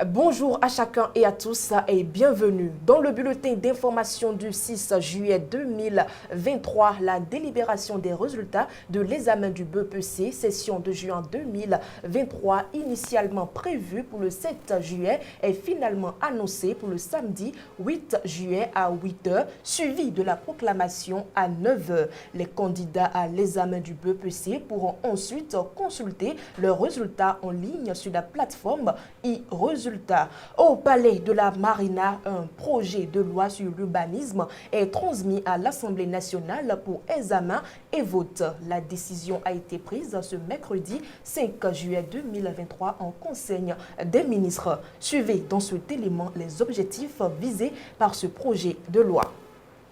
Bonjour à chacun et à tous et bienvenue dans le bulletin d'information du 6 juillet 2023, la délibération des résultats de l'examen du BEPC, session de juin 2023, initialement prévue pour le 7 juillet, est finalement annoncée pour le samedi 8 juillet à 8 h, suivi de la proclamation à 9 h. Les candidats à l'examen du BEPC pourront ensuite consulter leurs résultats en ligne sur la plateforme e-résultats. Au palais de la Marina, un projet de loi sur l'urbanisme est transmis à l'Assemblée nationale pour examen et vote. La décision a été prise ce mercredi 5 juillet 2023 en Conseil des ministres. Suivez dans cet élément les objectifs visés par ce projet de loi.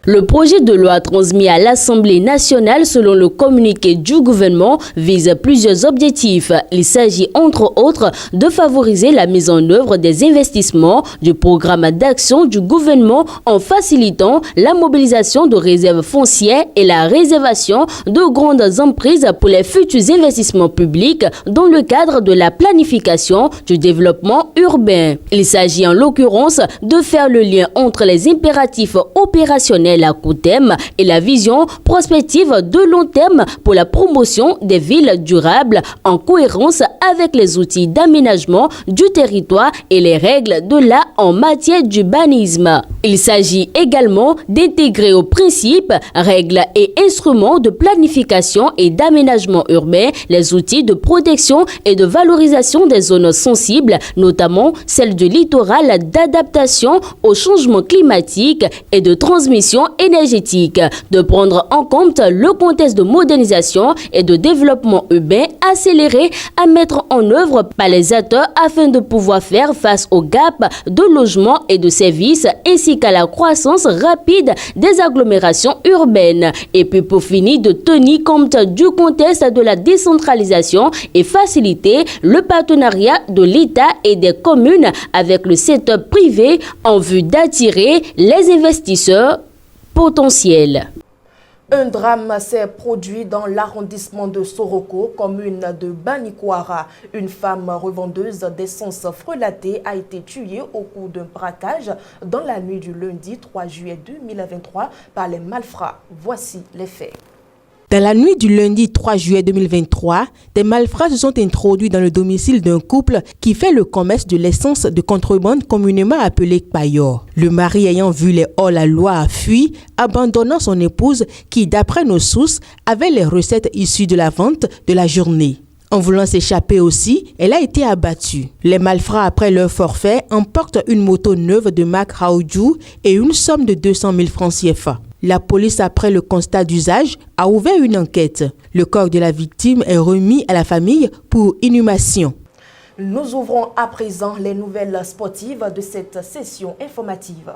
Le projet de loi transmis à l'Assemblée nationale selon le communiqué du gouvernement vise plusieurs objectifs. Il s'agit entre autres de favoriser la mise en œuvre des investissements du programme d'action du gouvernement en facilitant la mobilisation de réserves foncières et la réservation de grandes emprises pour les futurs investissements publics dans le cadre de la planification du développement urbain. Il s'agit en l'occurrence de faire le lien entre les impératifs opérationnels à court terme et la vision prospective de long terme pour la promotion des villes durables en cohérence avec les outils d'aménagement du territoire et les règles de l'art en matière d'urbanisme. Il s'agit également d'intégrer aux principes, règles et instruments de planification et d'aménagement urbain les outils de protection et de valorisation des zones sensibles, notamment celles du littoral, d'adaptation au changement climatique et de transmission énergétique, de prendre en compte le contexte de modernisation et de développement urbain accéléré à mettre en œuvre par les acteurs afin de pouvoir faire face au gap de logement et de services ainsi qu'à la croissance rapide des agglomérations urbaines. Et puis pour finir, de tenir compte du contexte de la décentralisation et faciliter le partenariat de l'État et des communes avec le secteur privé en vue d'attirer les investisseurs potentiels. Un drame s'est produit dans l'arrondissement de Soroko, commune de Banikwara. Une femme revendeuse d'essence frelatée a été tuée au cours d'un braquage dans la nuit du lundi 3 juillet 2023 par les malfrats. Voici les faits. Dans la nuit du lundi 3 juillet 2023, des malfrats se sont introduits dans le domicile d'un couple qui fait le commerce de l'essence de contrebande communément appelée Payor. Le mari ayant vu les hors-la-loi a fui, abandonnant son épouse qui, d'après nos sources, avait les recettes issues de la vente de la journée. En voulant s'échapper aussi, elle a été abattue. Les malfrats, après leur forfait, emportent une moto neuve de marque Haoju et une somme de 200 000 francs CFA. La police, après le constat d'usage, a ouvert une enquête. Le corps de la victime est remis à la famille pour inhumation. Nous ouvrons à présent les nouvelles sportives de cette session informative.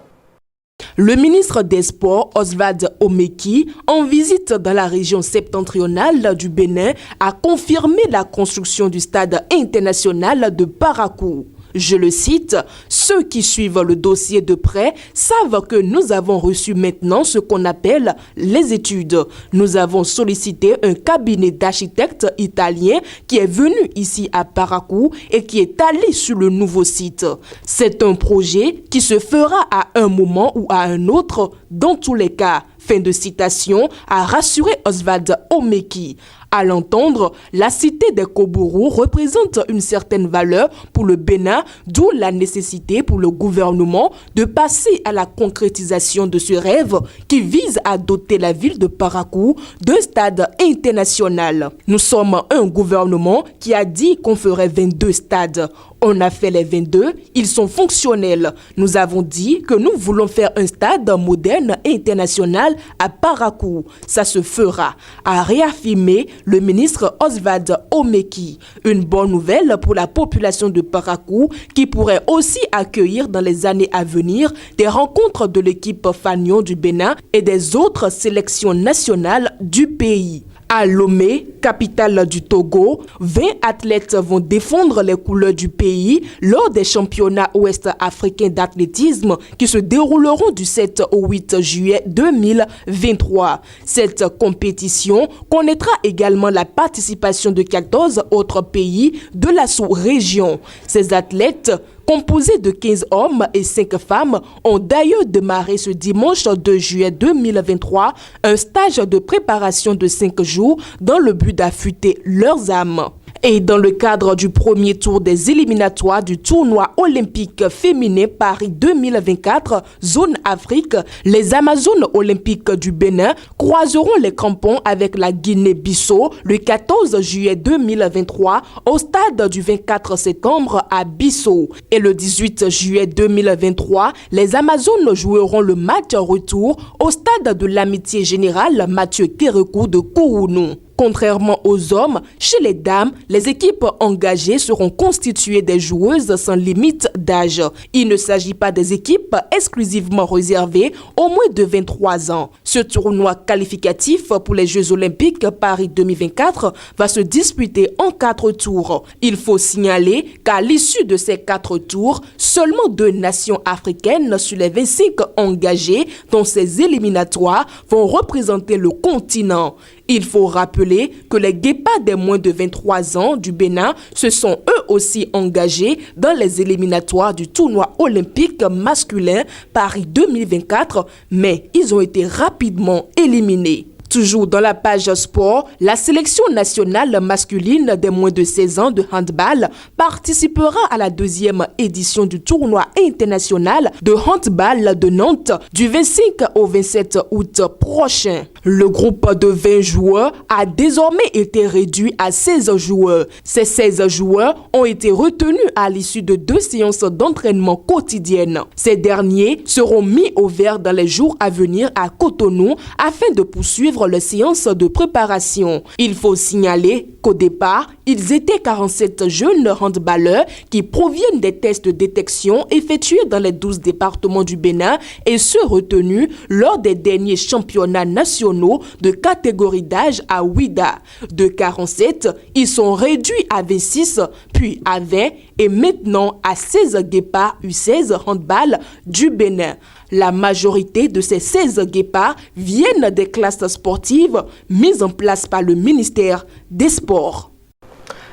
Le ministre des Sports, Oswald Omeki, en visite dans la région septentrionale du Bénin, a confirmé la construction du stade international de Parakou. Je le cite, « Ceux qui suivent le dossier de près savent que nous avons reçu maintenant ce qu'on appelle les études. Nous avons sollicité un cabinet d'architectes italiens qui est venu ici à Parakou et qui est allé sur le nouveau site. C'est un projet qui se fera à un moment ou à un autre dans tous les cas. » Fin de citation, a rassuré Oswald Omeki. À l'entendre, la cité des Kobourou représente une certaine valeur pour le Bénin, d'où la nécessité pour le gouvernement de passer à la concrétisation de ce rêve qui vise à doter la ville de Parakou d'un stade international. Nous sommes un gouvernement qui a dit qu'on ferait 22 stades. On a fait les 22, ils sont fonctionnels. Nous avons dit que nous voulons faire un stade moderne et international à Parakou. Ça se fera, a réaffirmé le ministre Oswald Omeki. Une bonne nouvelle pour la population de Parakou qui pourrait aussi accueillir dans les années à venir des rencontres de l'équipe Fanion du Bénin et des autres sélections nationales du pays. À Lomé, capitale du Togo, 20 athlètes vont défendre les couleurs du pays lors des championnats ouest-africains d'athlétisme qui se dérouleront du 7 au 8 juillet 2023. Cette compétition connaîtra également la participation de 14 autres pays de la sous-région. Ces athlètes composée de 15 hommes et 5 femmes, ont d'ailleurs démarré ce dimanche 2 juillet 2023 un stage de préparation de 5 jours dans le but d'affûter leurs âmes. Et dans le cadre du premier tour des éliminatoires du tournoi olympique féminin Paris 2024, zone Afrique, les Amazones olympiques du Bénin croiseront les crampons avec la Guinée-Bissau le 14 juillet 2023 au stade du 24 septembre à Bissau. Et le 18 juillet 2023, les Amazones joueront le match retour au stade de l'Amitié Générale Mathieu Kérékou de Kourounou. Contrairement aux hommes, chez les dames, les équipes engagées seront constituées des joueuses sans limite d'âge. Il ne s'agit pas des équipes exclusivement réservées aux moins de 23 ans. Ce tournoi qualificatif pour les Jeux Olympiques Paris 2024 va se disputer en 4 tours. Il faut signaler qu'à l'issue de ces 4 tours, seulement 2 nations africaines sur les 25 engagées dans ces éliminatoires vont représenter le continent. Il faut rappeler que les guépards des moins de 23 ans du Bénin se sont eux aussi engagés dans les éliminatoires du tournoi olympique masculin Paris 2024, mais ils ont été rapidement éliminés. Toujours dans la page sport, la sélection nationale masculine des moins de 16 ans de handball participera à la 2e édition du tournoi international de handball de Nantes du 25 au 27 août prochain. Le groupe de 20 joueurs a désormais été réduit à 16 joueurs. Ces 16 joueurs ont été retenus à l'issue de 2 séances d'entraînement quotidiennes. Ces derniers seront mis au vert dans les jours à venir à Cotonou afin de poursuivre les séances de préparation. Il faut signaler qu'au départ, ils étaient 47 jeunes handballeurs qui proviennent des tests de détection effectués dans les 12 départements du Bénin et ceux retenus lors des derniers championnats nationaux de catégorie d'âge à Ouida. De 47, ils sont réduits à 26, puis à 20 et maintenant à 16 guépards U16 handball du Bénin. La majorité de ces 16 guépards viennent des classes sportives mises en place par le ministère des Sports.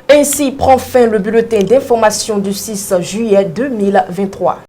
Ainsi prend fin le bulletin d'information du 6 juillet 2023.